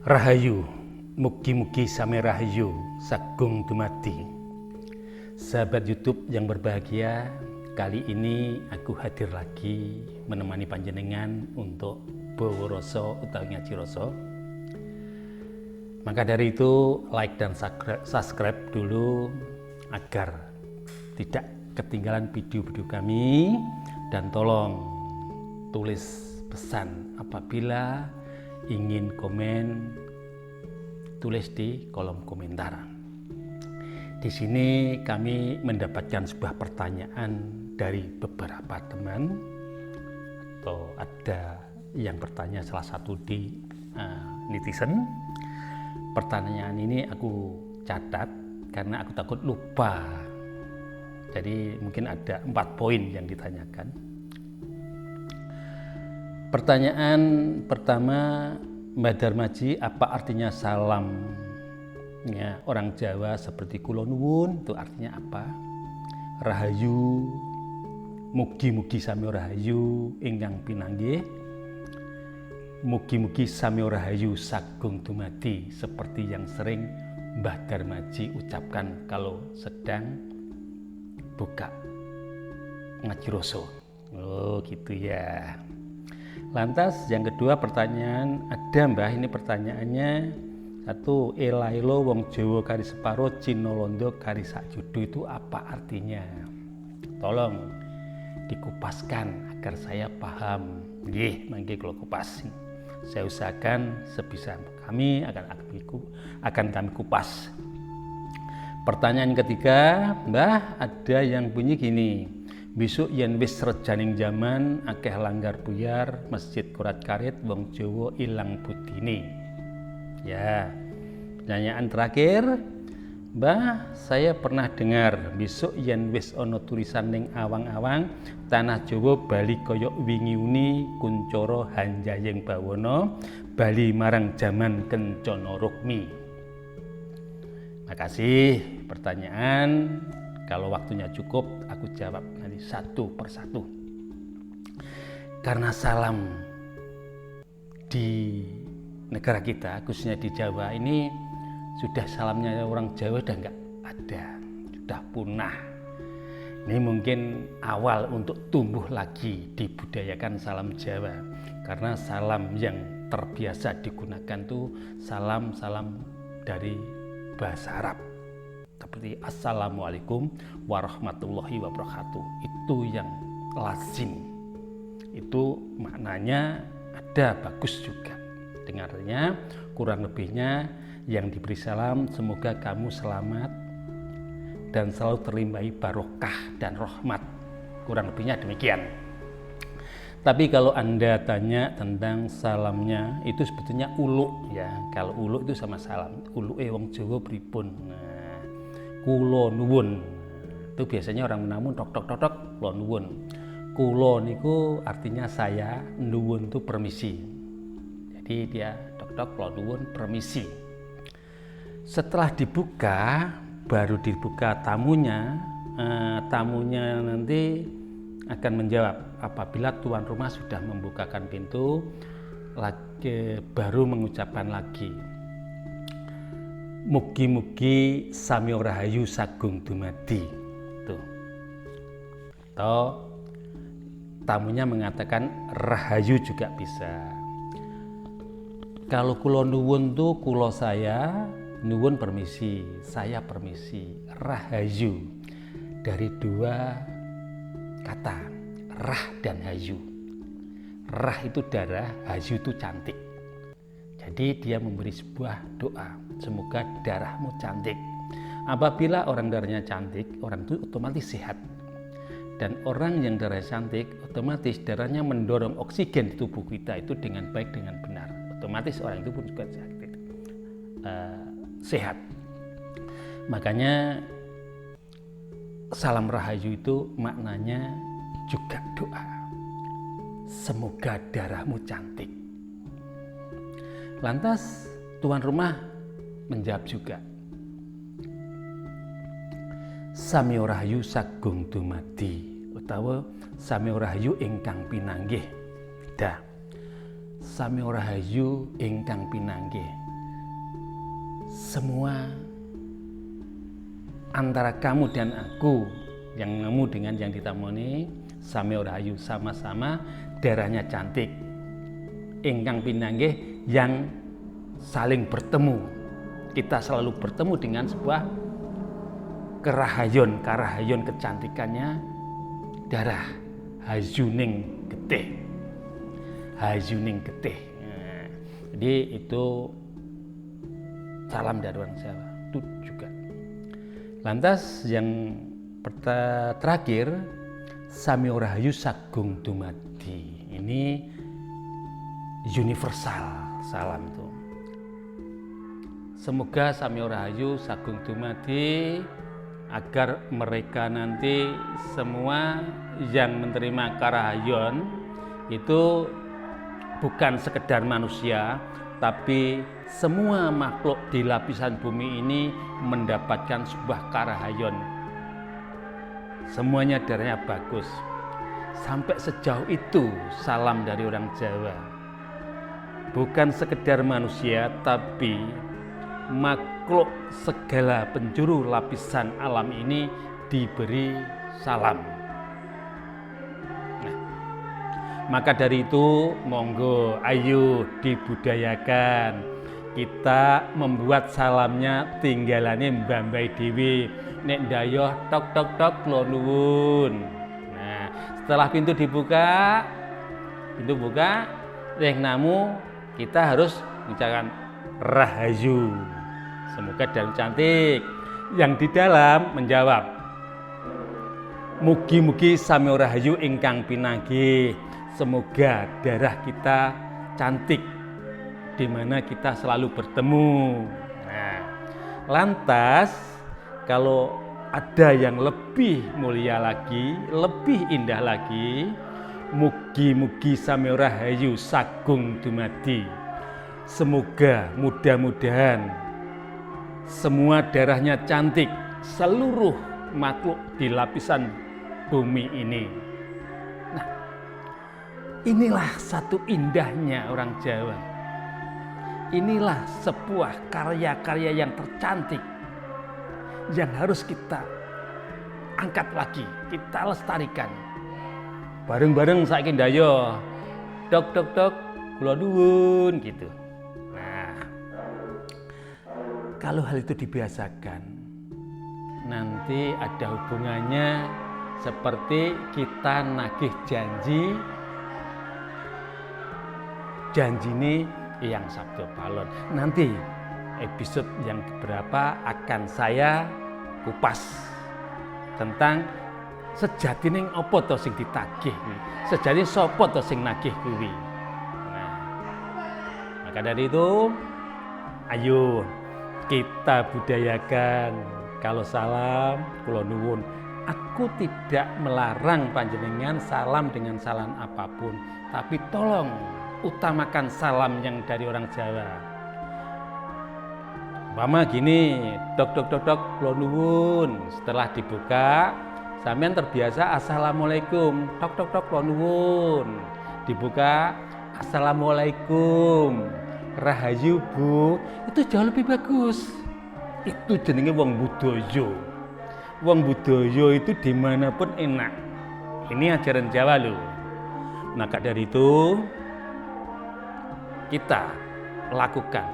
Rahayu, mugi-mugi sami rahayu, sagung dumadi. Sahabat YouTube yang berbahagia, kali ini aku hadir lagi menemani panjenengan untuk bawa rasa utawi ngaji rasa. Maka dari itu, like dan subscribe dulu agar tidak ketinggalan video-video kami, dan tolong tulis pesan apabila ingin komen, tulis di kolom komentar. Di sini kami mendapatkan sebuah pertanyaan dari beberapa teman, atau ada yang bertanya salah satu di netizen. Pertanyaan ini aku catat karena aku takut lupa. Jadi mungkin ada 4 poin yang ditanyakan. Pertanyaan pertama, Mbak Darmaji, apa artinya salam? Ya, orang Jawa seperti kula nuwun itu artinya apa? Rahayu, mugi-mugi sami rahayu ingkang pinanggih. Mugi-mugi sami rahayu sagung dumadi, seperti yang sering Mbah Darmaji ucapkan kalau sedang buka ngaji rasa. Oh gitu ya. Lantas yang kedua pertanyaan, ada Mbah, ini pertanyaannya satu, elailo wong Jawa kari separo, Cina Londo kari sakjudu, itu apa artinya? Tolong dikupaskan agar saya paham. Nggih, mangke kula kupas. Saya usahakan sebisa kami akan kami kupas. Pertanyaan ketiga, Mbah, ada yang bunyi gini. Besok yen wis rejaning zaman akeh langgar buyar, masjid kurat karit, wong Jawa ilang budine. Ya, pertanyaan terakhir, Mbah, saya pernah dengar besok yen wis ana tulisan ning awang-awang, tanah Jawa bali koyok wingi uni, kuncoro hanjayeng bawana, bali marang jaman kencana rukmi. Makasih pertanyaan. Kalau waktunya cukup, aku jawab nanti satu persatu. Karena salam di negara kita, khususnya di Jawa ini, sudah salamnya orang Jawa sudah nggak ada, sudah punah. Ini mungkin awal untuk tumbuh lagi, dibudayakan salam Jawa. Karena salam yang terbiasa digunakan itu salam-salam dari bahasa Arab. Seperti Assalamualaikum warahmatullahi wabarakatuh. Itu yang lazim. Itu maknanya ada, bagus juga. Dengarnya, kurang lebihnya yang diberi salam, semoga kamu selamat dan selalu terlimpahi barokah dan rahmat. Kurang lebihnya demikian. Tapi kalau Anda tanya tentang salamnya, itu sebetulnya uluk ya. Kalau uluk itu sama salam. Uluk wong Jawa pripun. Kulo nuwun, itu biasanya orang menamun tok kulo nuwun. Kulo niku artinya saya, nuwun itu permisi. Jadi dia tok kulo nuwun permisi. Setelah dibuka, baru dibuka tamunya, tamunya nanti akan menjawab. Apabila tuan rumah sudah membukakan pintu, baru mengucapkan lagi. Mugi-mugi sami rahayu sagung dumadi. Tuh. Atau tamunya mengatakan rahayu juga bisa. Kalau kulo nuwun tuh kulo saya, nuwun permisi, saya permisi. Rahayu dari 2 kata, rah dan hayu. Rah itu darah, hayu itu cantik. Jadi dia memberi sebuah doa, semoga darahmu cantik. Apabila orang darahnya cantik, orang itu otomatis sehat. Dan orang yang darahnya cantik, otomatis darahnya mendorong oksigen di tubuh kita itu dengan baik, dengan benar. Otomatis orang itu pun juga sehat. Makanya salam rahayu itu maknanya juga doa. Semoga darahmu cantik. Lantas tuan rumah menjawab juga, sami rahayu sagung dumadi, utawa sami rahayu ingkang pinanggih. Dah. Sami rahayu ingkang pinanggih. semua antara kamu dan aku, yang kamu dengan yang ditamoni sami rahayu, sama-sama darahnya cantik. Ingkang pinanggih yang saling bertemu. Kita selalu bertemu dengan sebuah karahayon kecantikannya darah hayuning getih. Hayuning getih. Nah, jadi itu salam dari orang Jawa itu juga. Lantas yang terakhir, sami rahayu sagung dumadi. Ini universal salam itu. Semoga sami rahayu sagung dumadi agar mereka nanti semua yang menerima karahayon itu bukan sekedar manusia, tapi semua makhluk di lapisan bumi ini mendapatkan sebuah karahayon. Semuanya darahnya bagus. Sampai sejauh itu salam dari orang Jawa. Bukan sekedar manusia, tapi makhluk segala penjuru lapisan alam ini diberi salam. Nah, maka dari itu monggo ayo dibudayakan. Kita membuat salamnya tinggalane mbambai dewi. Nek dayoh tok tok tok kula nuwun. Nah, setelah pintu buka, namu kita harus mengucapkan rahayu. Semoga dalam cantik. Yang di dalam menjawab, mugi-mugi sami rahayu ingkang pinanggih. Semoga darah kita cantik, di mana kita selalu bertemu. Nah, lantas kalau ada yang lebih mulia lagi, lebih indah lagi, mugi-mugi sami rahayu sagung dumadi. Semoga mudah-mudahan semua darahnya cantik, seluruh makhluk di lapisan bumi ini. Nah, inilah satu indahnya orang Jawa. Inilah sebuah karya-karya yang tercantik yang harus kita angkat lagi, kita lestarikan. Bareng-bareng saiki ndayo. Dok dok dok, kula nuwun gitu. Nah, kalau hal itu dibiasakan, nanti ada hubungannya seperti kita nagih janji ini yang sabdo balon. Nanti episode yang berapa akan saya kupas tentang sejatine apa to sing ditagih kuwi. Sejatine sapa to sing nagih kuwi. Nah, maka dari itu ayo kita budayakan. Kalau salam kula nuwun, aku tidak melarang panjenengan salam dengan salam apapun, tapi tolong utamakan salam yang dari orang Jawa. Umpama gini, dok dok dok dok kula nuwun. Setelah dibuka, sampean terbiasa assalamualaikum, dok dok dok kula nuwun. Dibuka assalamualaikum, rahayu Bu, itu jauh lebih bagus. Itu jenenge wong budaya. Wong budaya itu dimanapun enak. Ini ajaran Jawa loh. Maka dari itu kita lakukan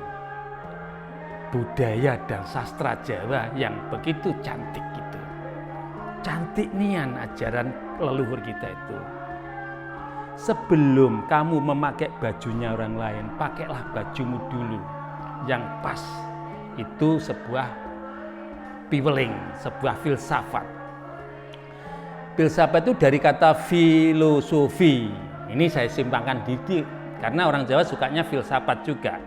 budaya dan sastra Jawa yang begitu cantik gitu. Cantik nian ajaran leluhur kita itu. Sebelum kamu memakai bajunya orang lain, pakailah bajumu dulu yang pas. Itu sebuah piweling, sebuah filsafat. Filsafat itu dari kata filosofi. Ini saya simpangkan dikit karena orang Jawa sukanya filsafat juga.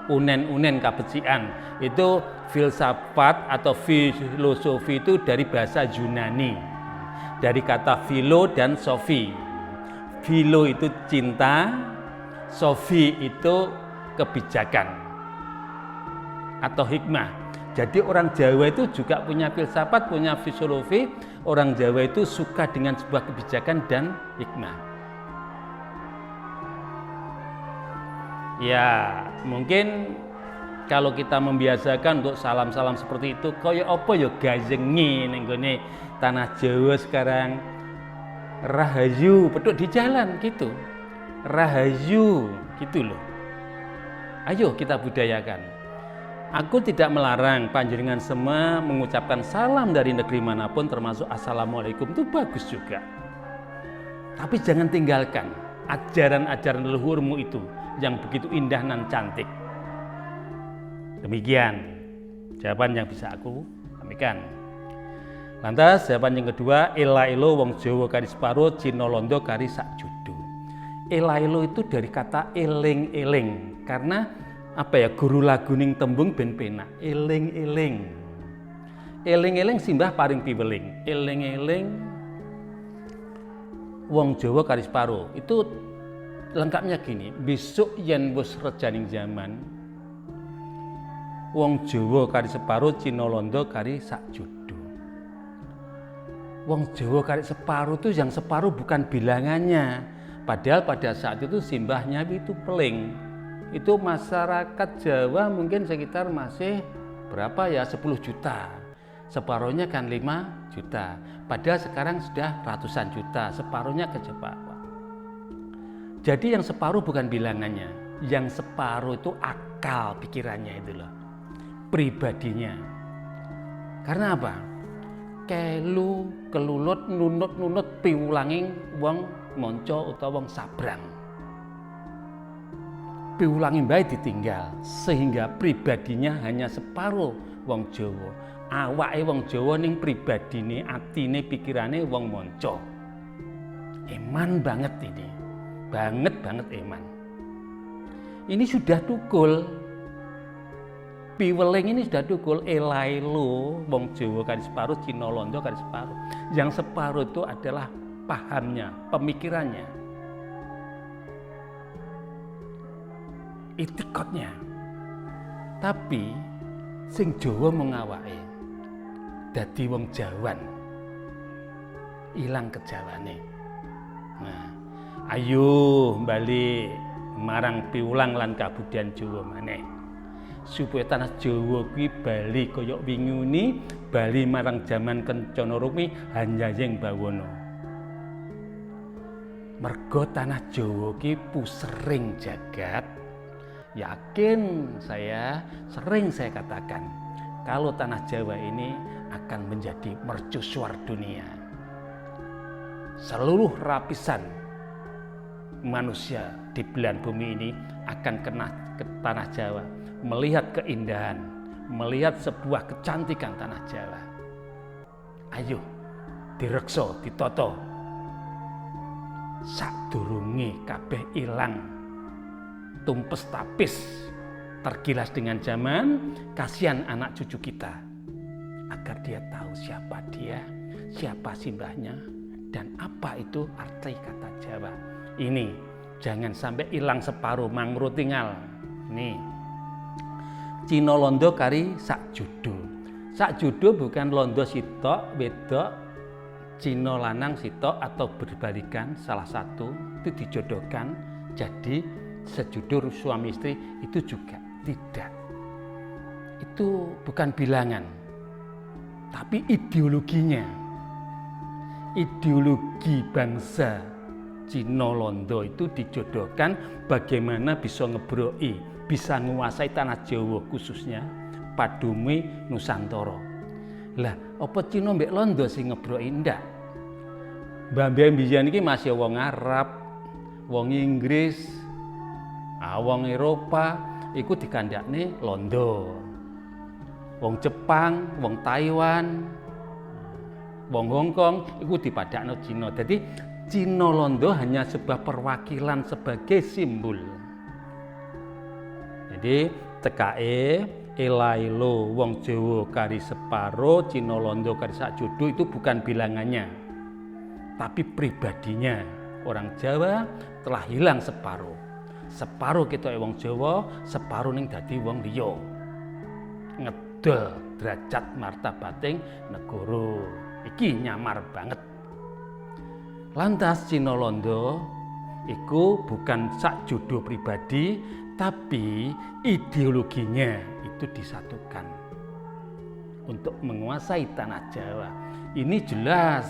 Unen-unen kabecikan. Itu filsafat atau filosofi itu dari bahasa Yunani. Dari kata philo dan sofi. Philo itu cinta, sofi itu kebijakan atau hikmah. Jadi orang Jawa itu juga punya filsafat, punya filosofi. Orang Jawa itu suka dengan sebuah kebijakan dan hikmah. Ya, mungkin kalau kita membiasakan untuk salam-salam seperti itu, kaya apa ya gajengi ning gone tanah Jawa sekarang. Rahayu, peduk di jalan gitu. Rahayu gitu loh. Ayo kita budayakan. Aku tidak melarang panjenengan semua mengucapkan salam dari negeri manapun termasuk assalamualaikum, itu bagus juga. Tapi jangan tinggalkan ajaran-ajaran leluhurmu itu yang begitu indah dan cantik. Demikian jawaban yang bisa aku sampaikan. Lantas jawaban yang kedua, ela-elo wong Jawa kari separo, Cina Londo kari sak judo. Ela-elo itu dari kata eling-eling, karena apa ya, guru laguning tembung ben penak, eling-eling. Eling-eling simbah paring piweling, eling-eling wong Jawa kari separo. Itu lengkapnya gini, besok yen wis rejaning zaman, wong Jawa kari separo, Cina Londo kari sak judo. Wong Jawa kari separuh itu yang separuh bukan bilangannya. Padahal pada saat itu simbahnya itu peling. Itu masyarakat Jawa mungkin sekitar masih berapa ya, 10 juta. Separuhnya kan 5 juta. Padahal sekarang sudah ratusan juta. Separuhnya ke Jepang. Jadi yang separuh bukan bilangannya. Yang separuh itu akal pikirannya itu loh. Pribadinya. Karena apa? Kelu, kelulut, nunut piwulanging wong monco utawa wong sabrang. Piwulanging bae ditinggal sehingga pribadinya hanya separuh wong Jawa. Awake wong Jawa ning pribadine, atine, pikirane wong monco. Eman banget ini. Banget eman. Ini sudah tukul. Piweling ini sudah tukul, ela-elo wong Jawa kari separuh, Cina Londo kari separuh. Yang separuh itu adalah pahamnya, pemikirannya, itikotnya. Tapi sing Jawa mengawake dadi wong Jawan, ilang kejawane. Nah, ayo bali marang piwulang lan kabudayan Jawa maneh. Supaya tanah Jawa kuwi bali kaya winguni, bali marang jaman Kencana Rukmi Hanjayeng Bawana. Mergo tanah Jawa ki pusering jagat. Yakin saya, sering saya katakan, kalau tanah Jawa ini akan menjadi mercusuar dunia. Seluruh lapisan manusia di belahan bumi ini akan kena ke tanah Jawa, melihat keindahan, melihat sebuah kecantikan tanah Jawa. Ayo direksa, ditoto. Sadurunge kabeh ilang, tumpes tapis, tergilas dengan zaman, kasihan anak cucu kita. Agar dia tahu siapa dia, siapa simbahnya, dan apa itu arti kata Jawa. Ini jangan sampai hilang separuh, mangro tinggal. Nih, Cina Londo kari sak judo. Sak judo bukan londo sitok, wedok, Cina lanang sitok atau berbalikan salah satu itu dijodohkan jadi sejudo suami istri, itu juga tidak. Itu bukan bilangan, tapi ideologinya. Ideologi bangsa Cina Londo itu dijodohkan bagaimana bisa ngebroki, bisa menguasai tanah Jawa khususnya Padumi Nusantara. Lah, apa Cina mbek Londo sing ngebroki ndak? Mbah-mbah mbiyen iki masih wong Arab, wong Inggris, wong Eropa iku dikandakne Londo. Wong Jepang, wong Taiwan, wong Hong Kong iku dipadakno Cina. Jadi Cina Londo hanya sebuah perwakilan sebagai simbol. Jadi tekae ela-elo wong Jawa kari separo, Cina Londo kari sak judo itu bukan bilangannya, tapi pribadinya. Orang Jawa telah hilang separuh. Separuh kita wong Jawa, separuh ning dadi wong liya. Ngedol derajat martabating negara. Iki nyamar banget. Lantas Cina Londo iku bukan sak judo pribadi, tapi ideologinya itu disatukan untuk menguasai tanah Jawa. Ini jelas.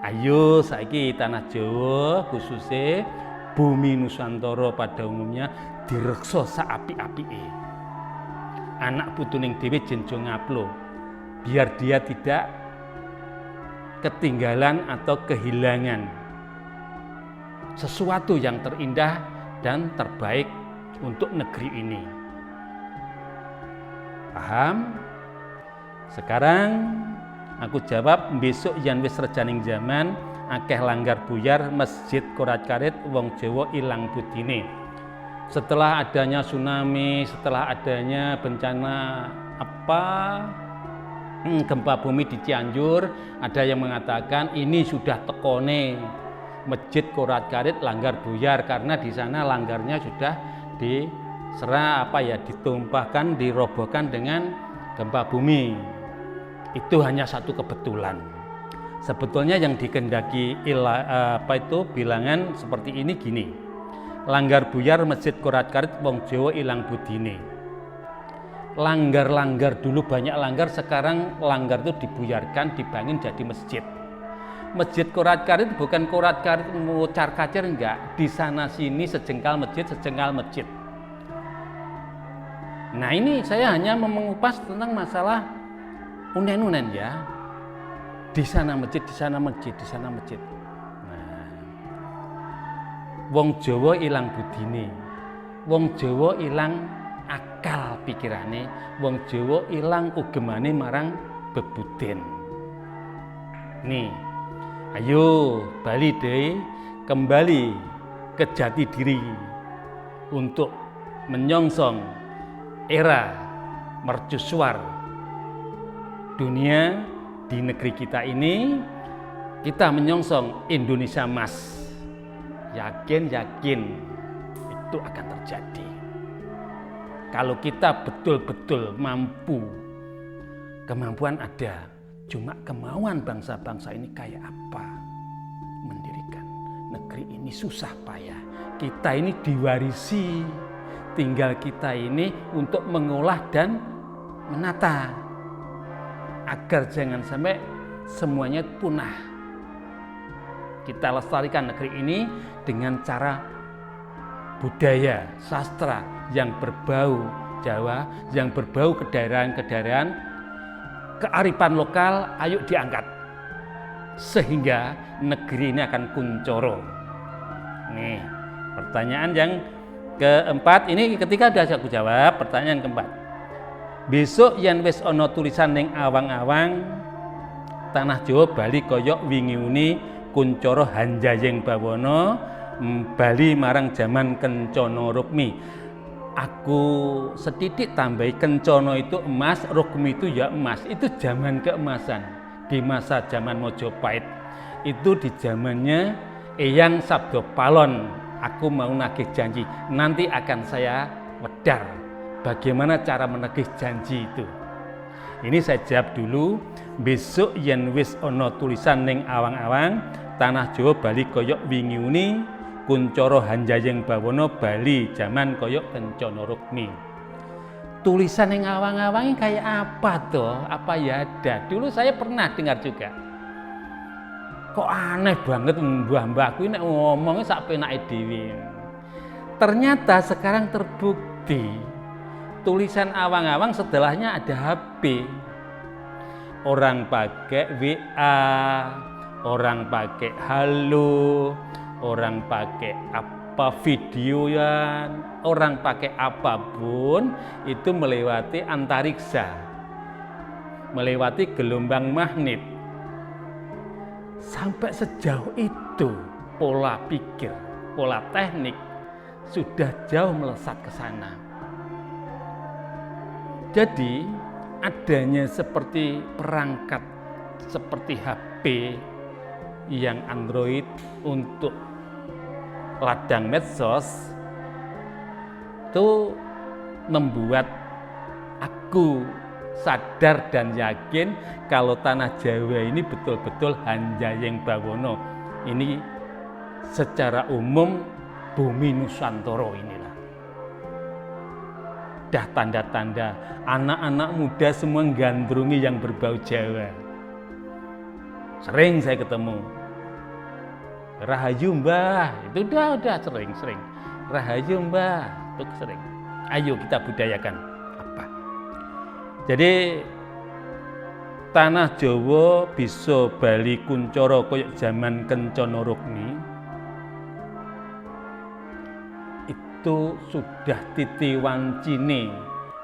Ayo saiki tanah Jawa khususnya bumi Nusantara pada umumnya direksa saapi-apike. Anak putuning dhewe jenjo ngaplo biar dia tidak ketinggalan atau kehilangan sesuatu yang terindah dan terbaik untuk negeri ini. Paham? Sekarang aku jawab, besok yen wis rejaning zaman akeh langgar buyar masjid korat-karit wong Jawa ilang budine. Setelah adanya tsunami, setelah adanya bencana gempa bumi di Cianjur, ada yang mengatakan ini sudah tekone masjid korat-karit langgar buyar karena di sana langgarnya sudah ditumpahkan, dirobohkan dengan gempa bumi. Itu hanya satu kebetulan. Sebetulnya yang dikehendaki bilangan seperti ini gini. Langgar buyar masjid korat-karit wong Jawa ilang budine. Langgar-langgar dulu banyak langgar, sekarang langgar itu dibuyarkan, dibangun jadi masjid. Masjid korat-karit bukan korat-karit car-kacir, enggak. Di sana sini sejengkal masjid. Nah, ini saya hanya mengupas tentang masalah unen-unen ya. Di sana masjid, di sana masjid, di sana masjid. Nah, wong Jawa ilang budine. Wong Jawa ilang akal pikirane, wong Jawa ilang ugemane marang bebuden. Nih, ayo bali deh, kembali ke jati diri untuk menyongsong era mercusuar dunia di negeri kita ini. Kita menyongsong Indonesia Emas. Yakin itu akan terjadi. Kalau kita betul-betul mampu, kemampuan ada, cuma kemauan bangsa-bangsa ini kayak apa? Mendirikan negeri ini susah payah. Kita ini diwarisi, tinggal kita ini untuk mengolah dan menata agar jangan sampai semuanya punah. Kita lestarikan negeri ini dengan cara budaya, sastra yang berbau Jawa, yang berbau kedaerahan-kedaerahan, kearifan lokal, ayo diangkat. Sehingga negeri ini akan kuncoro. Nih, pertanyaan yang keempat, ini ketika sudah aku jawab, pertanyaan keempat. Besok yen wis ana tulisan ning awang-awang, tanah Jawa bali kaya wingi uni kuncoro hanjayeng bawana, bali marang zaman Kencana Rukmi. Aku setitik tambahi, Kencana itu emas, Rukmi itu ya emas. Itu zaman keemasan. Di masa zaman Mojopahit. Itu di zamannya Eyang Sabdo Palon. Aku mau nagih janji, nanti akan saya wedar bagaimana cara menagih janji itu. Ini saya jawab dulu. Besok yen wis ana tulisan ning awang-awang, tanah Jawa bali kaya wingi uni, kuncoro hanjayeng bawana bali jaman kaya Kencana Rukmi. Tulisan ning awang-awang kayak apa toh? Apa ya ada? Dulu saya pernah dengar juga. Kok aneh banget mbah-mbahku ini ngomongnya sak penake dhewe. Ternyata sekarang terbukti tulisan awang-awang setelahnya ada HP. Orang pakai WA, orang pakai halo, orang pakai apa videoan, orang pakai apapun itu melewati antariksa, melewati gelombang magnet. Sampai sejauh itu pola pikir, pola teknik sudah jauh melesat ke sana. Jadi adanya seperti perangkat seperti HP yang Android untuk ladang medsos itu membuat aku sadar dan yakin kalau tanah Jawa ini betul-betul hanjayeng bawana. Ini secara umum bumi Nusantara inilah. ada tanda-tanda anak-anak muda semua gandrungi yang berbau Jawa. Sering saya ketemu. Rahayu Mbah, itu udah sering. Rahayu Mbah, itu sering. Ayo kita budayakan apa. Jadi tanah Jawa bisa bali kuncoro koyok zaman Kencana Rukmi. Itu sudah titi wancine,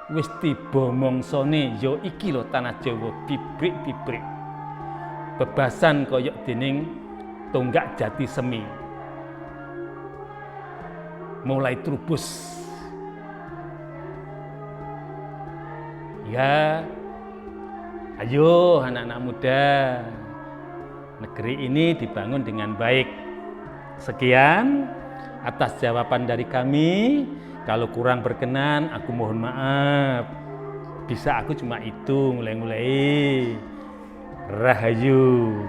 wis tiba mongsone, ya iki lho tanah Jawa bibrik-bibrik. Bebasan koyok dening Tonggak Jati Semi. Mulai Trubus. Ya, ayo anak-anak muda, negeri ini dibangun dengan baik. Sekian atas jawaban dari kami. Kalau kurang berkenan, aku mohon maaf. Bisa aku cuma itu mulai-mulai. Rahayu.